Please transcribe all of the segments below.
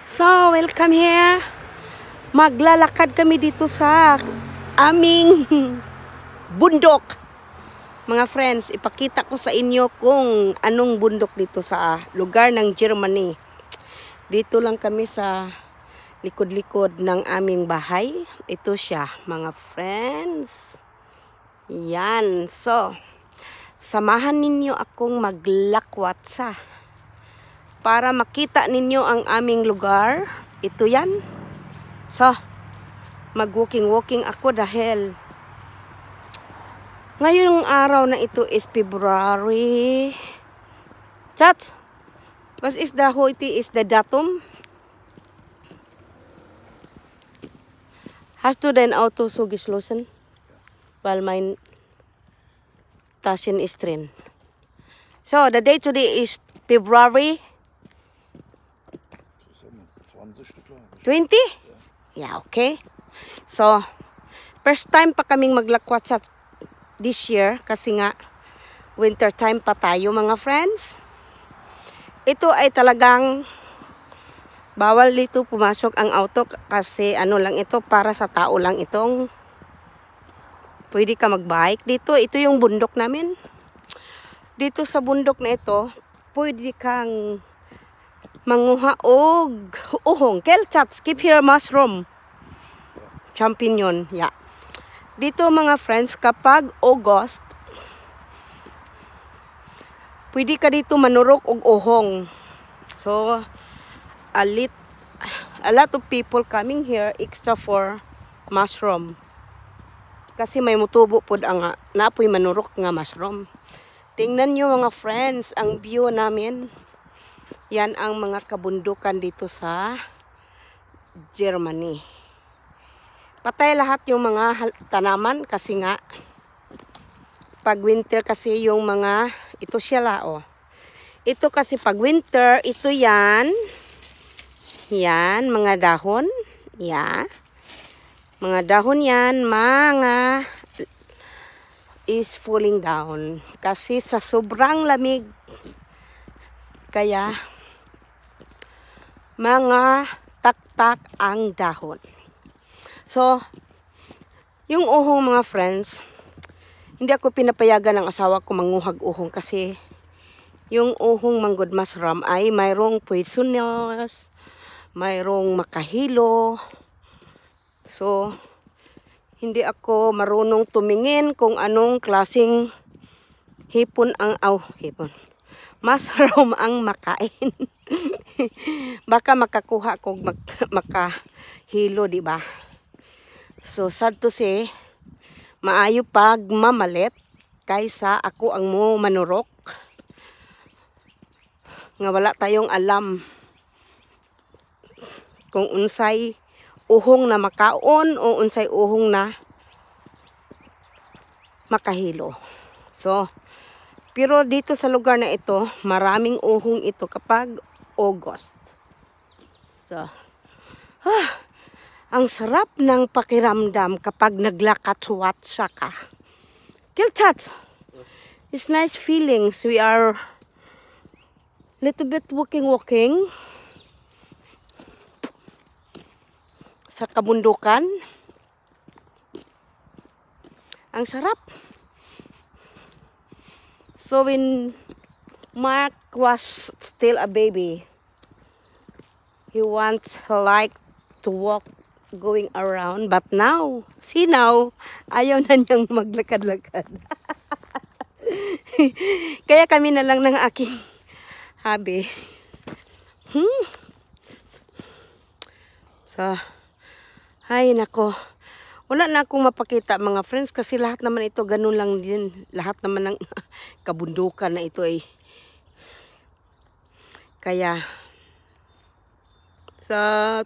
So, welcome here. Maglalakad kami dito sa aming bundok. Mga friends, ipakita ko sa inyo kung anong bundok dito sa lugar ng Germany. Dito lang kami sa likod-likod ng aming bahay. Ito siya, mga friends. Yan. So, samahan ninyo akong maglakwatsa para makita ninyo ang aming lugar. Ito yan. So, mag-walking ako dahil ngayong araw na ito is February. Chat, what is the heute is the datum? Hast du dein Auto so geschlossen? Weil mein Taschen ist drin. So, the day today is February 20? Yeah, okay. So, first time pa kaming maglakwat sa this year kasi nga winter time pa tayo, mga friends. Ito ay talagang bawal dito pumasok ang auto kasi ano lang ito, para sa tao lang itong pwede ka magbike dito. Ito yung bundok namin. Dito sa bundok na ito, pwede kang manguha og uhong. Kelchat, skip here mushroom. Champignon, yeah. Dito mga friends, kapag August, pwede ka dito manurok og uhong. So, a lot of people coming here extra for mushroom. Kasi may mutubo pod ang napoy manurok nga mushroom. Tingnan nyo mga friends, ang view namin. Yan ang mga kabundukan dito sa Germany. Patay lahat yung mga tanaman kasi nga pag winter kasi yung mga ito siya lao. Ito kasi pag winter, ito yan. Yan, mga dahon. Yeah. Mga dahon yan, mga is falling down. Kasi sa sobrang lamig, kaya mga taktak ang dahon. So, yung uhong mga friends, hindi ako pinapayagan ng asawa ko manguhag uhong kasi yung uhong manggod mushroom ay mayroong poisonous, mayroong makahilo. So, hindi ako marunong tumingin kung anong klaseng hipon mushroom ang makain. Baka makakuha ko makahilo, di ba? So, sad to say, maayo pag mamalit kaysa ako ang mo manurok. Nga wala tayong alam kung unsay uhong na makaon o unsay uhong na makahilo. So, pero dito sa lugar na ito, maraming uhong ito kapag August. So, ang sarap ng pakiramdam kapag naglakatsuwatsa ka. Kilchat, it's nice feelings. We are little bit walking sa kabundukan. Ang sarap. So when Mark was still a baby, he wants like to walk going around, but now, see now, ayaw na niyang maglakad-lakad. Kaya kami na lang ng aking hubby. So, ay nako. Wala na akong mapakita mga friends kasi lahat naman ito ganun lang din. Lahat naman ng kabundukan na ito ay. Kaya, so,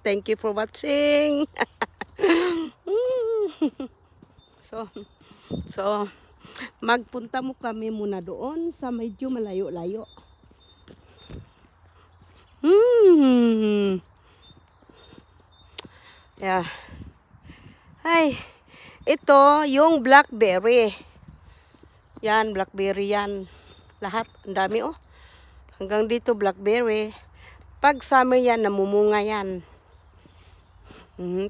thank you for watching. So, magpunta mo kami muna doon sa medyo malayo-layo. Yeah. Ay, ito yung blackberry. Yan, blackberry yan. Lahat, ang dami oh. Hanggang dito blackberry. Pag summer yan, namumunga yan.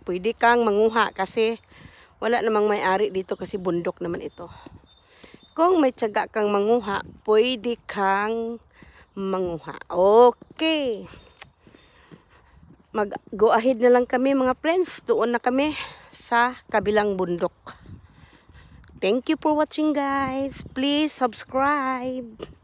Pwede kang manguha kasi wala namang may-ari dito kasi bundok naman ito. Kung may tiyaga kang manguha, pwede kang manguha. Okay. Mag-go ahead na lang kami mga friends. Doon na kami sa kabilang bundok. Thank you for watching guys. Please subscribe.